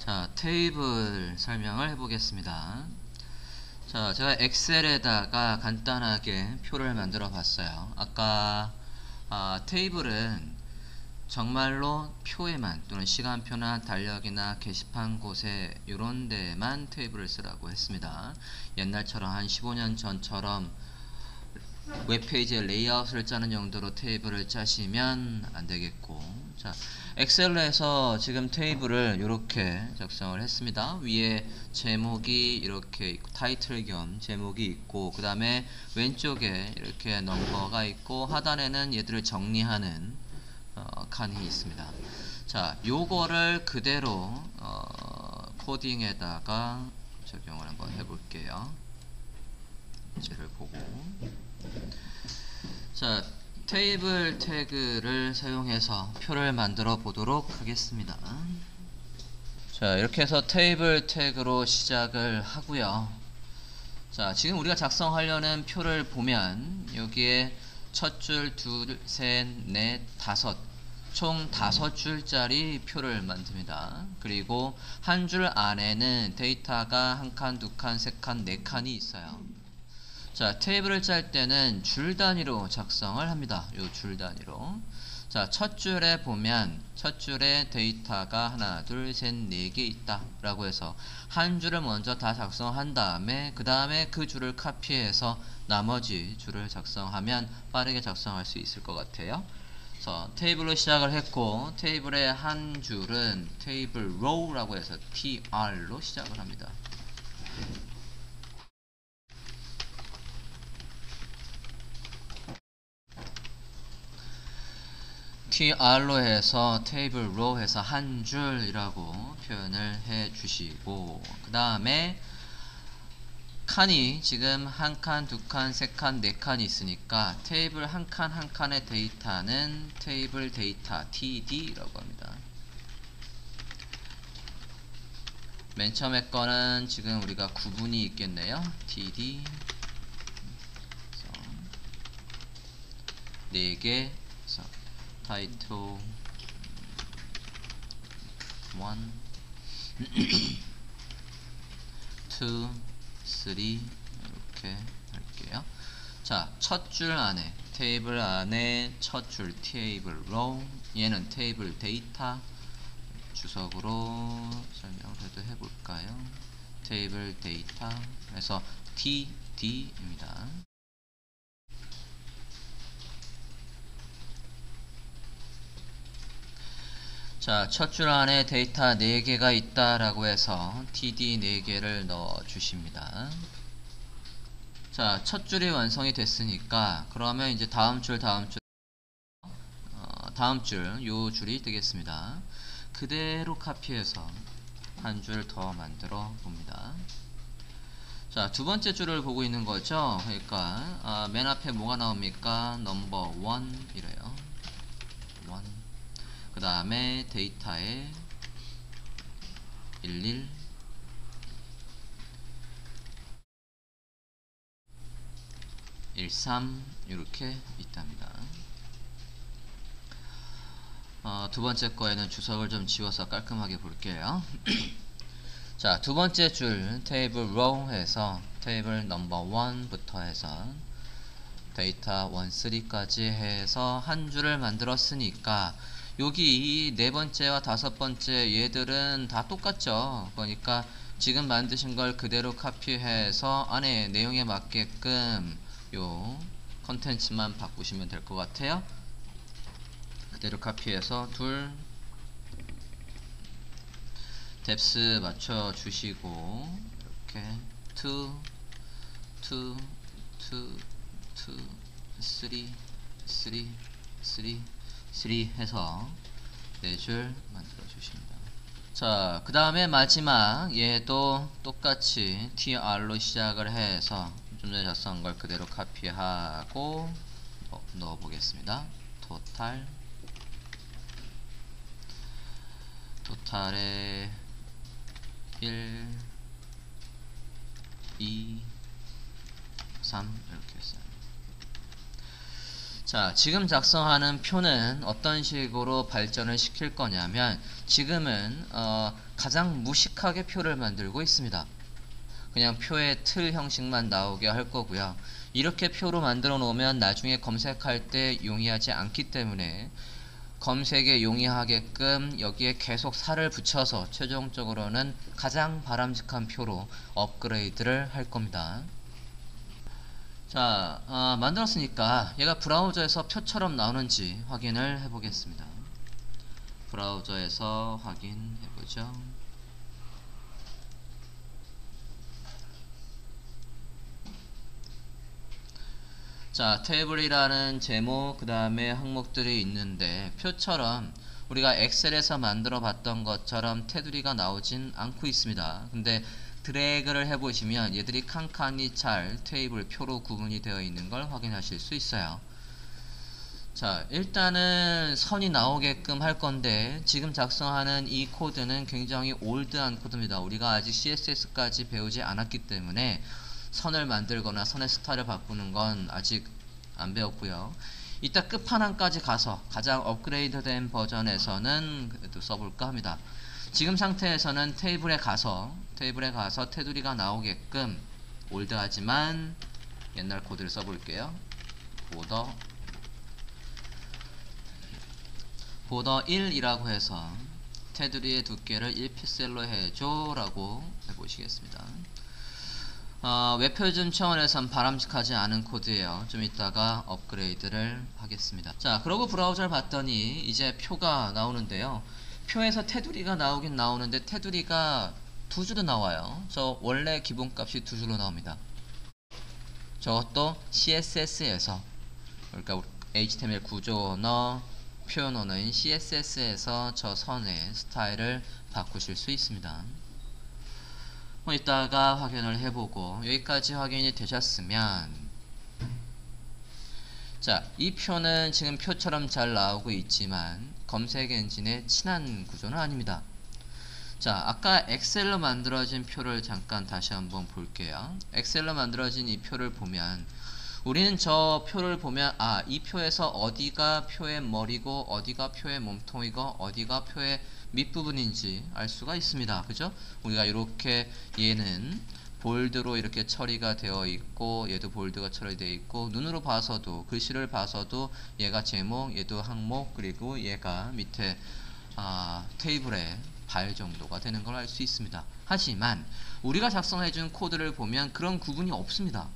자, 테이블 설명을 해보겠습니다. 자, 제가 엑셀에다가 간단하게 표를 만들어 봤어요. 아까 테이블은 정말로 표에만 또는 시간표나 달력이나 게시판 곳에 이런 데만 테이블을 쓰라고 했습니다. 옛날처럼 한 15년 전처럼 웹페이지의 레이아웃을 짜는 용도로 테이블을 짜시면 안 되겠고, 자, 엑셀에서 지금 테이블을 이렇게 작성을 했습니다. 위에 제목이 이렇게 있고, 타이틀 겸 제목이 있고, 그 다음에 왼쪽에 이렇게 넘버가 있고, 하단에는 얘들을 정리하는 칸이 있습니다. 자, 요거를 그대로 코딩에다가 적용을 한번 해볼게요. 예를 보고, 자, 테이블 태그를 사용해서 표를 만들어 보도록 하겠습니다. 자, 이렇게 해서 테이블 태그로 시작을 하고요. 자, 지금 우리가 작성하려는 표를 보면 여기에 첫 줄, 둘, 셋, 넷, 다섯, 총 5줄짜리 표를 만듭니다. 그리고 한 줄 안에는 데이터가 한 칸, 두 칸, 세 칸, 네 칸이 있어요. 자, 테이블을 짤 때는 줄 단위로 작성을 합니다. 요 줄 단위로. 자, 첫 줄에 보면 첫 줄에 데이터가 하나, 둘, 셋, 네 개 있다 라고 해서 한 줄을 먼저 다 작성한 다음에 그 다음에 그 줄을 카피해서 나머지 줄을 작성하면 빠르게 작성할 수 있을 것 같아요. 그래서 테이블로 시작을 했고, 테이블의 한 줄은 테이블 row라고 해서 tr로 시작을 합니다. tr로 해서 테이블 row 해서 한 줄이라고 표현을 해 주시고, 그 다음에 칸이 지금 한 칸, 두 칸, 세 칸, 네 칸이 있으니까 테이블 한 칸 한 칸의 데이터는 테이블 데이터 td라고 합니다. 맨 처음에 거는 지금 우리가 구분이 있겠네요. td 4개 타이틀 1 2 3 이렇게 할게요. 자, 첫 줄 안에 테이블 안에 첫 줄 테이블 row, 얘는 테이블 데이터 주석으로 설명을 해도 해볼까요? 테이블 데이터 그래서 td입니다. 자, 첫 줄 안에 데이터 4개가 있다라고 해서 td 4개를 넣어 주십니다. 자, 첫 줄이 완성이 됐으니까 그러면 이제 다음 줄 요 줄이 되겠습니다. 그대로 카피해서 한 줄 더 만들어 봅니다. 자, 두 번째 줄을 보고 있는 거죠. 그러니까 맨 앞에 뭐가 나옵니까? 넘버 1 이래요. 1. 그 다음에 데이터에 11 13 이렇게 있답니다. 두 번째 거에는 주석을 좀 지워서 깔끔하게 볼게요. 자, 두 번째 줄 테이블 row 해서 테이블 넘버 1부터 해서 데이터 1, 3까지 해서 한 줄을 만들었으니까 여기 이 네 번째와 다섯 번째 얘들은 다 똑같죠. 그러니까 지금 만드신 걸 그대로 카피해서 안에 내용에 맞게끔 요 컨텐츠만 바꾸시면 될 것 같아요. 그대로 카피해서 둘 뎁스 맞춰 주시고 이렇게 2 2 2 2 3 해서 4줄 만들어 주십니다. 자, 그 다음에 마지막 얘도 똑같이 tr로 시작을 해서 좀 전에 작성한 걸 그대로 카피하고 넣어 보겠습니다. 토탈에 1 2 3 이렇게 했어요. 자, 지금 작성하는 표는 어떤 식으로 발전을 시킬 거냐면 지금은 가장 무식하게 표를 만들고 있습니다. 그냥 표의 틀 형식만 나오게 할 거고요. 이렇게 표로 만들어 놓으면 나중에 검색할 때 용이하지 않기 때문에 검색에 용이하게끔 여기에 계속 살을 붙여서 최종적으로는 가장 바람직한 표로 업그레이드를 할 겁니다. 자, 만들었으니까 얘가 브라우저에서 표처럼 나오는지 확인을 해보겠습니다. 브라우저에서 확인해보죠. 자, 테이블이라는 제목, 그 다음에 항목들이 있는데 표처럼 우리가 엑셀에서 만들어 봤던 것처럼 테두리가 나오진 않고 있습니다. 근데 드래그를 해보시면 얘들이 칸칸이 잘 테이블 표로 구분이 되어 있는 걸 확인하실 수 있어요. 자, 일단은 선이 나오게끔 할 건데 지금 작성하는 이 코드는 굉장히 올드한 코드입니다. 우리가 아직 CSS까지 배우지 않았기 때문에 선을 만들거나 선의 스타일을 바꾸는 건 아직 안 배웠고요. 이따 끝판왕까지 가서 가장 업그레이드 된 버전에서는 그래도 써볼까 합니다. 지금 상태에서는 테이블에 가서 테두리가 나오게끔 올드하지만 옛날 코드를 써볼게요. 보더 1이라고 해서 테두리의 두께를 1픽셀로 해줘 라고 해보시겠습니다. 웹표준 차원에선 바람직하지 않은 코드예요. 좀 이따가 업그레이드를 하겠습니다. 자, 그러고 브라우저를 봤더니 이제 표가 나오는데요. 표에서 테두리가 나오긴 나오는데 테두리가 두 줄로 나와요. 저 원래 기본값이 두 줄로 나옵니다. 저것도 CSS에서, 그러니까 HTML 구조 언어, 표현 언어인 CSS에서 저 선의 스타일을 바꾸실 수 있습니다. 이따가 확인을 해보고 여기까지 확인이 되셨으면, 자, 이 표는 지금 표처럼 잘 나오고 있지만 검색 엔진에 친한 구조는 아닙니다. 자, 아까 엑셀로 만들어진 표를 잠깐 다시 한번 볼게요. 엑셀로 만들어진 이 표를 보면 우리는 저 표를 보면 이 표에서 어디가 표의 머리고 어디가 표의 몸통이고 어디가 표의 밑부분인지 알 수가 있습니다. 그죠? 우리가 이렇게 얘는 볼드로 이렇게 처리가 되어 있고 얘도 볼드가 처리되어 있고 눈으로 봐서도 글씨를 봐서도 얘가 제목, 얘도 항목, 그리고 얘가 밑에 테이블의 발 정도가 되는 걸 알 수 있습니다. 하지만 우리가 작성해준 코드를 보면 그런 구분이 없습니다.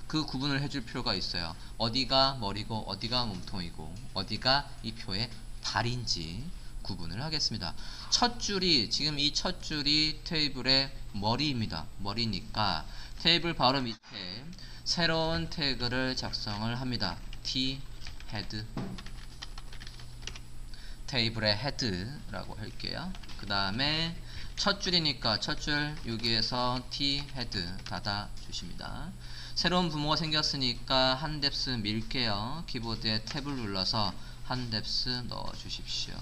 그 구분을 해줄 필요가 있어요. 어디가 머리고 어디가 몸통이고 어디가 이 표의 발인지 구분을 하겠습니다. 첫 줄이, 지금 이 첫 줄이 테이블의 머리입니다. 머리니까 테이블 바로 밑에 새로운 태그를 작성을 합니다. t head, 테이블의 헤드라고 할게요. 그 다음에 첫 줄이니까 첫 줄 여기에서 t head 닫아 주십니다. 새로운 부모가 생겼으니까 한 뎁스 밀게요. 키보드에 탭을 눌러서 한 뎁스 넣어 주십시오.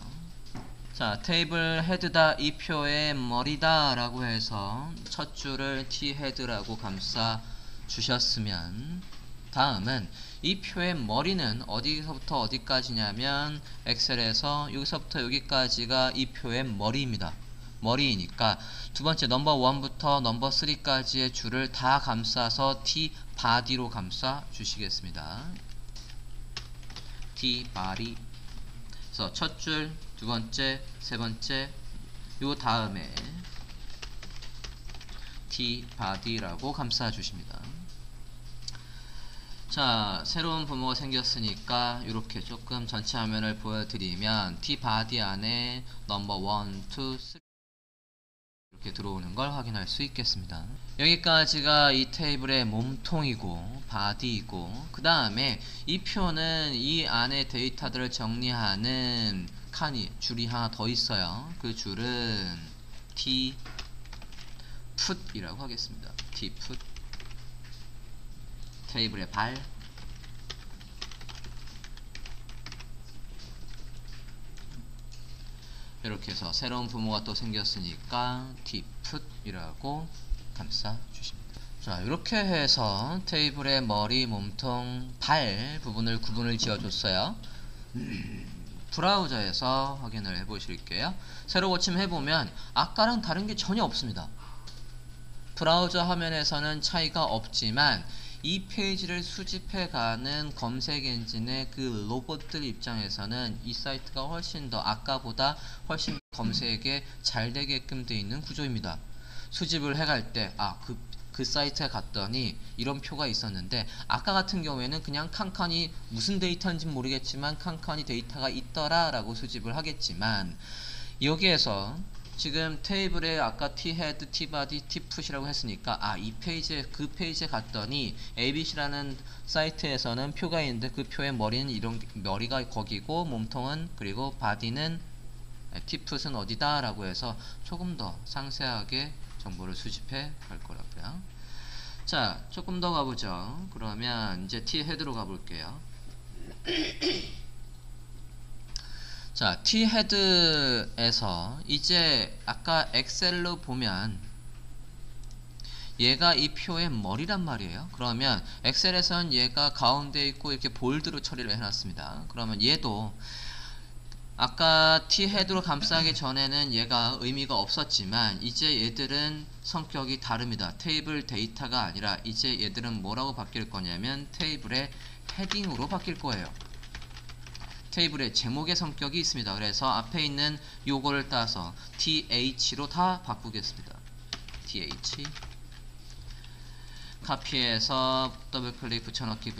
자, 테이블 헤드다, 이 표의 머리다 라고 해서 첫 줄을 t 헤드라고 감싸 주셨으면 다음은 이 표의 머리는 어디서부터 어디까지냐면 엑셀에서 여기서부터 여기까지가 이 표의 머리입니다. 머리이니까 두 번째 넘버 1부터 넘버 3까지의 줄을 다 감싸서 t body로 감싸 주시겠습니다. t body. 그래서 첫 줄, 두 번째, 세 번째, 요 다음에 t body라고 감싸 주십니다. 자, 새로운 부모가 생겼으니까 이렇게 조금 전체 화면을 보여드리면 t body 안에 넘버 1, 2, 3 이렇게 들어오는 걸 확인할 수 있겠습니다. 여기까지가 이 테이블의 몸통이고 바디이고, 그 다음에 이 표는 이 안에 데이터들을 정리하는 줄이 하나 더 있어요. 그 줄은 t put이라고 하겠습니다. t put, 테이블의 발, 이렇게 해서 새로운 부모가 또 생겼으니까 t put이라고 감싸 주십니다. 자, 이렇게 해서 테이블의 머리, 몸통, 발 부분을 구분을 지어줬어요. 브라우저에서 확인을 해보실게요. 새로 고침해보면 아까랑 다른 게 전혀 없습니다. 브라우저 화면에서는 차이가 없지만 이 페이지를 수집해가는 검색 엔진의 그 로봇들 입장에서는 이 사이트가 훨씬 더 아까보다 훨씬 검색에 잘 되게끔 되어 있는 구조입니다. 수집을 해갈 때 그 사이트에 갔더니 이런 표가 있었는데 아까 같은 경우에는 그냥 칸칸이 무슨 데이터인지 모르겠지만 칸칸이 데이터가 있더라 라고 수집을 하겠지만 여기에서 지금 테이블에 아까 T-head, T-body, T-foot이라고 했으니까 이 페이지에 그 페이지에 갔더니 ABC라는 사이트에서는 표가 있는데 그 표의 머리는 이런 머리가 거기고 몸통은 그리고 바디는 T-foot은 어디다 라고 해서 조금 더 상세하게 정보를 수집해 갈 거라고요. 자, 조금 더 가보죠. 그러면 이제 T-head로 가볼게요. 자, T-head에서 이제 아까 엑셀로 보면 얘가 이 표의 머리란 말이에요. 그러면 엑셀에선 얘가 가운데 있고 이렇게 볼드로 처리를 해놨습니다. 그러면 얘도 아까 T-head로 감싸기 전에는 얘가 의미가 없었지만 이제 얘들은 성격이 다릅니다. 테이블 데이터가 아니라 이제 얘들은 뭐라고 바뀔 거냐면 테이블의 헤딩으로 바뀔 거예요. 테이블의 제목의 성격이 있습니다. 그래서 앞에 있는 요거를 따서 TH로 다 바꾸겠습니다. TH 카피해서 더블클릭 붙여넣기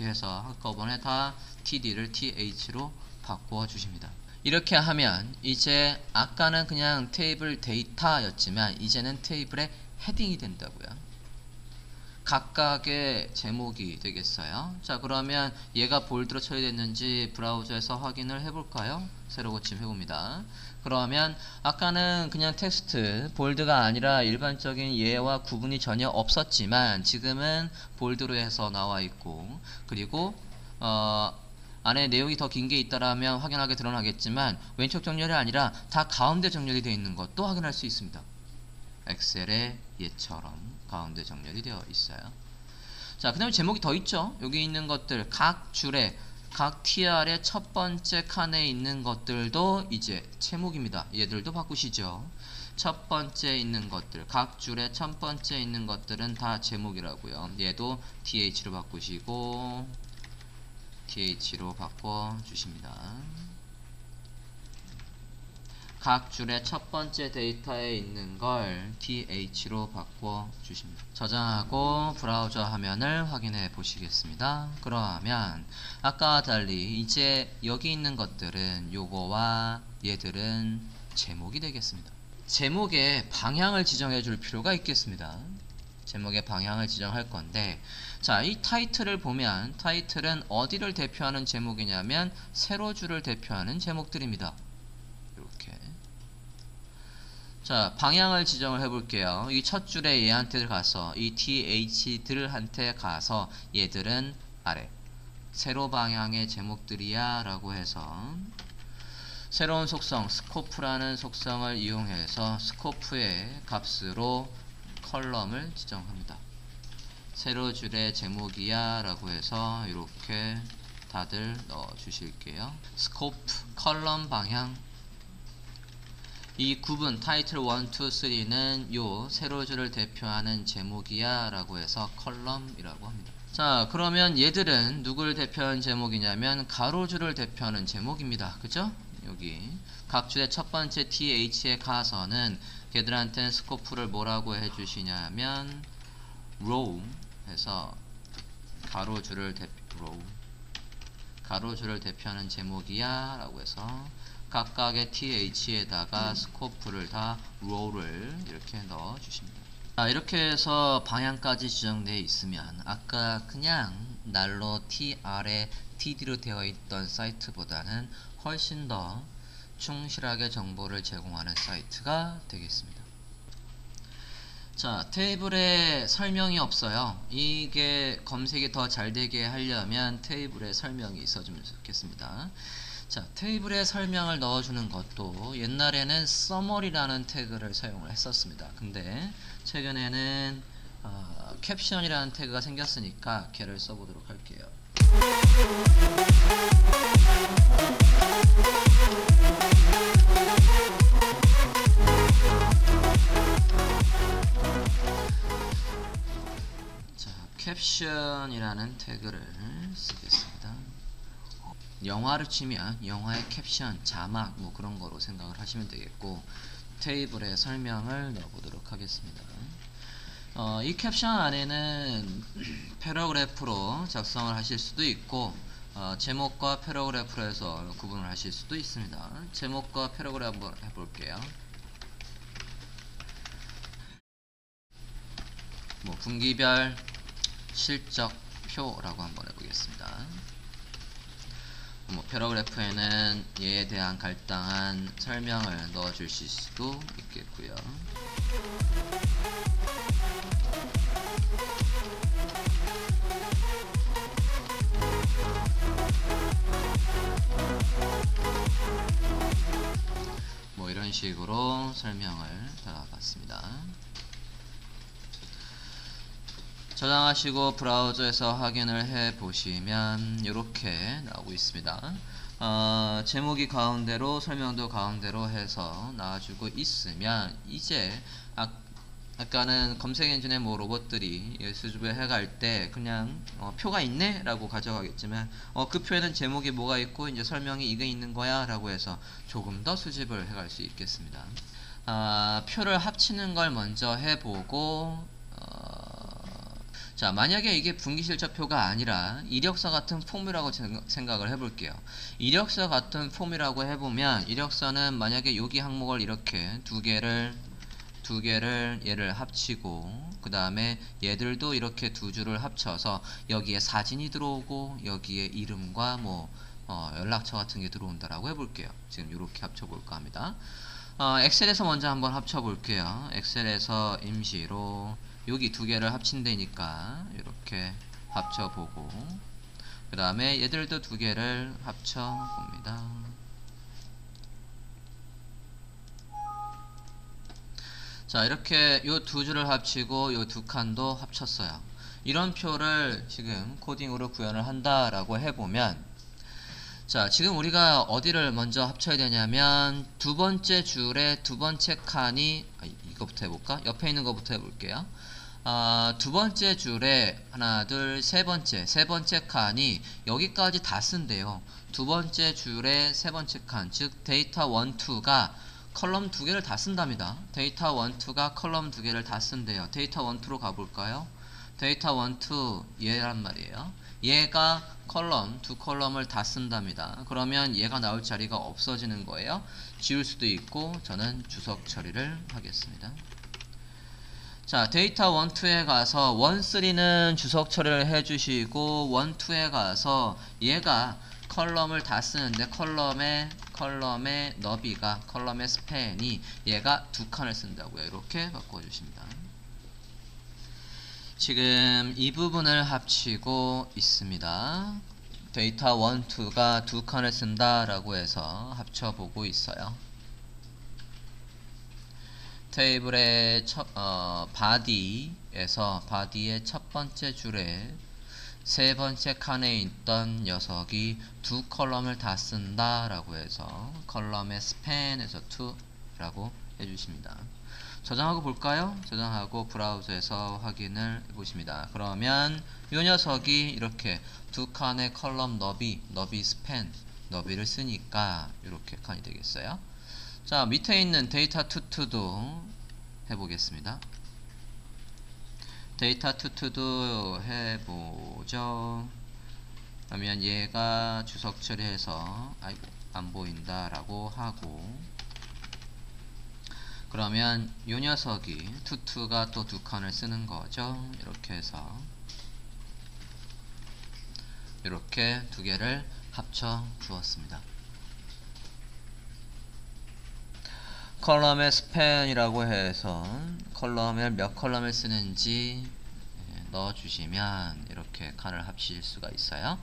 해서 한꺼번에 다 TD를 TH로 바꾸어 주십니다. 이렇게 하면 이제 아까는 그냥 테이블 데이터였지만 이제는 테이블의 헤딩이 된다고요. 각각의 제목이 되겠어요. 자, 그러면 얘가 볼드로 처리됐는지 브라우저에서 확인을 해볼까요? 새로 고침해봅니다. 그러면 아까는 그냥 텍스트 볼드가 아니라 일반적인 얘와 구분이 전혀 없었지만 지금은 볼드로 해서 나와 있고 그리고 안에 내용이 더 긴 게 있다라면 확연하게 드러나겠지만 왼쪽 정렬이 아니라 다 가운데 정렬이 되어 있는 것도 확인할 수 있습니다. 엑셀의 얘처럼 가운데 정렬이 되어 있어요. 자, 그 다음에 제목이 더 있죠. 여기 있는 것들 각 줄에 각 TR의 첫 번째 칸에 있는 것들도 이제 제목입니다. 얘들도 바꾸시죠. 첫 번째 있는 것들 각 줄에 첫 번째 있는 것들은 다 제목이라고요. 얘도 TH로 바꾸시고 TH로 바꿔 주십니다. 각 줄의 첫 번째 데이터에 있는 걸 TH로 바꿔 주십니다. 저장하고 브라우저 화면을 확인해 보시겠습니다. 그러면 아까와 달리 이제 여기 있는 것들은 요거와 얘들은 제목이 되겠습니다. 제목의 방향을 지정해 줄 필요가 있겠습니다. 제목의 방향을 지정할 건데 자, 이 타이틀을 보면 타이틀은 어디를 대표하는 제목이냐면 세로줄을 대표하는 제목들입니다. 이렇게 자, 방향을 지정을 해볼게요. 이 첫 줄에 얘한테 가서 이 TH들한테 가서 얘들은 아래 세로 방향의 제목들이야 라고 해서 새로운 속성 스코프라는 속성을 이용해서 스코프의 값으로 컬럼을 지정합니다. 세로줄의 제목이야 라고 해서 이렇게 다들 넣어 주실게요. 스코프 컬럼 방향 이 구분 타이틀 1, 2, 3는 요 세로줄을 대표하는 제목이야 라고 해서 컬럼이라고 합니다. 자, 그러면 얘들은 누구를 대표하는 제목이냐면 가로줄을 대표하는 제목입니다. 그죠? 여기 각 줄의 첫 번째 TH에 가서는 걔들한테는 스코프를 뭐라고 해주시냐면 row 해서 가로줄을 대표하는 제목이야 라고 해서 각각의 TH에다가 스코프를 다 row를 이렇게 넣어 주십니다. 자, 이렇게 해서 방향까지 지정되어 있으면 아까 그냥 날로 TR에 TD로 되어 있던 사이트보다는 훨씬 더 충실하게 정보를 제공하는 사이트가 되겠습니다. 자, 테이블에 설명이 없어요. 이게 검색이 더 잘 되게 하려면 테이블에 설명이 있어주면 좋겠습니다. 자, 테이블에 설명을 넣어주는 것도 옛날에는 summary라는 태그를 사용을 했었습니다. 근데 최근에는 캡션이라는 태그가 생겼으니까 걔를 써보도록 할게요. 자, 캡션이라는 태그를 쓰겠습니다. 영화를 치면 영화의 캡션, 자막 뭐 그런 거로 생각을 하시면 되겠고, 테이블에 설명을 넣어보도록 하겠습니다. 이 캡션 안에는 패러그래프로 작성을 하실 수도 있고, 제목과 패러그래프로 해서 구분을 하실 수도 있습니다. 제목과 패러그래프 한번 해볼게요. 뭐 분기별 실적표라고 한번 해보겠습니다. 뭐 패러그래프에는 얘에 대한 간단한 설명을 넣어 주실 수도 있겠고요. 뭐 이런 식으로 설명을 달아봤습니다. 저장하시고 브라우저에서 확인을 해 보시면 이렇게 나오고 있습니다. 제목이 가운데로 설명도 가운데로 해서 나와주고 있으면, 이제 아까는 검색 엔진의 뭐 로봇들이 수집을 해갈 때 그냥 표가 있네 라고 가져가겠지만, 그 표에는 제목이 뭐가 있고 이제 설명이 이게 있는 거야 라고 해서 조금 더 수집을 해갈 수 있겠습니다. 표를 합치는 걸 먼저 해보고, 자, 만약에 이게 분기실적표가 아니라 이력서 같은 폼이라고 생각을 해볼게요. 이력서 같은 폼이라고 해보면, 이력서는 만약에 여기 항목을 이렇게 두 개를 얘를 합치고, 그 다음에 얘들도 이렇게 두 줄을 합쳐서 여기에 사진이 들어오고 여기에 이름과 뭐 연락처 같은 게 들어온다라고 해볼게요. 지금 이렇게 합쳐볼까 합니다. 엑셀에서 먼저 한번 합쳐볼게요. 엑셀에서 임시로 여기 두 개를 합친다니까 이렇게 합쳐보고, 그 다음에 얘들도 두 개를 합쳐봅니다. 자, 이렇게 요 두 줄을 합치고 요 두 칸도 합쳤어요. 이런 표를 지금 코딩으로 구현을 한다라고 해보면, 자, 지금 우리가 어디를 먼저 합쳐야 되냐면 두 번째 줄에 두 번째 칸이, 이거부터 해볼까? 옆에 있는 거부터 해볼게요. 두 번째 줄에 하나, 둘, 세 번째 칸이 여기까지 다 쓴대요. 두 번째 줄에 세 번째 칸, 즉 데이터 1, 2가 컬럼 두 개를 다 쓴답니다. 데이터 1, 2가 컬럼 두 개를 다 쓴대요. 데이터 1, 2로 가볼까요? 데이터 1, 2 얘란 말이에요. 얘가 두 컬럼을 다 쓴답니다. 그러면 얘가 나올 자리가 없어지는 거예요. 지울 수도 있고, 저는 주석 처리를 하겠습니다. 자, 데이터 1, 2에 가서 1, 3는 주석 처리를 해주시고, 1, 2에 가서 얘가 컬럼을 다 쓰는데 컬럼의 너비가, 컬럼의 스팬이 얘가 두 칸을 쓴다고요. 이렇게 바꿔주십니다. 지금 이 부분을 합치고 있습니다. 데이터 1, 2가 두 칸을 쓴다 라고 해서 합쳐보고 있어요. 테이블의 바디의 첫 번째 줄에 세 번째 칸에 있던 녀석이 두 컬럼을 다 쓴다 라고 해서 컬럼의 스팬에서 2라고 해주십니다. 저장하고 볼까요? 저장하고 브라우저에서 확인을 해보십니다. 그러면 이 녀석이 이렇게 두 칸의 컬럼 너비 스팬, 너비를 쓰니까 이렇게 칸이 되겠어요. 자, 밑에 있는 데이터 투투도 해보겠습니다. 데이터 투투도 해보죠. 그러면 얘가 주석 처리해서 아이고 안 보인다 라고 하고, 그러면 이 녀석이 투투가 또 두 칸을 쓰는 거죠. 이렇게 해서 이렇게 두 개를 합쳐 주었습니다. 컬럼의 스팬이라고 해서 컬럼을 몇 컬럼을 쓰는지 넣어주시면 이렇게 칸을 합칠 수가 있어요.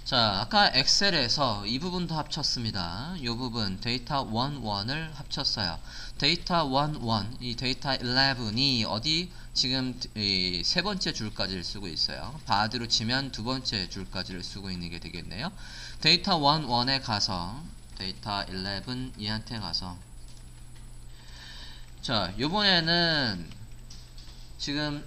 자, 아까 엑셀에서 이 부분도 합쳤습니다. 이 부분 데이터 11을 합쳤어요. 데이터 11, 이 데이터 11이 어디 지금 이 세 번째 줄까지를 쓰고 있어요. 바드로 치면 두 번째 줄까지를 쓰고 있는 게 되겠네요. 데이터 11에 가서 데이터 11 얘한테 가서 자, 요번에는 지금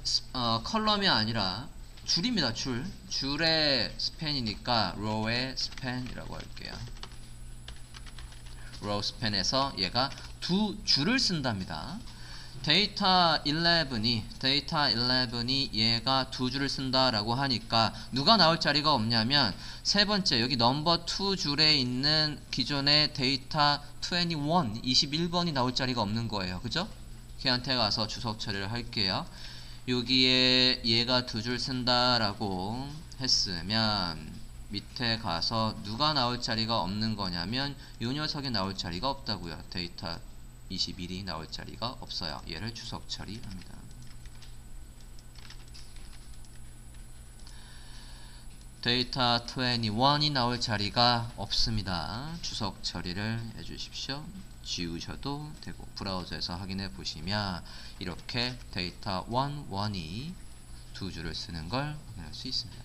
컬럼이 아니라 줄입니다. 줄의 스팬이니까 row의 스팬이라고 할게요. row 스팬에서 얘가 두 줄을 쓴답니다. 데이터 11이 얘가 두 줄을 쓴다라고 하니까 누가 나올 자리가 없냐면 세 번째 여기 넘버 2 줄에 있는 기존의 데이터 21번이 나올 자리가 없는 거예요. 그죠? 걔한테 가서 주석 처리를 할게요. 여기에 얘가 두 줄 쓴다라고 했으면 밑에 가서 누가 나올 자리가 없는 거냐면 이 녀석이 나올 자리가 없다고요. 데이터 21이 나올 자리가 없어요. 얘를 주석 처리합니다. 데이터 21이 나올 자리가 없습니다. 주석 처리를 해주십시오. 지우셔도 되고 브라우저에서 확인해 보시면 이렇게 데이터 11이 두 줄을 쓰는 걸 확인할 수 있습니다.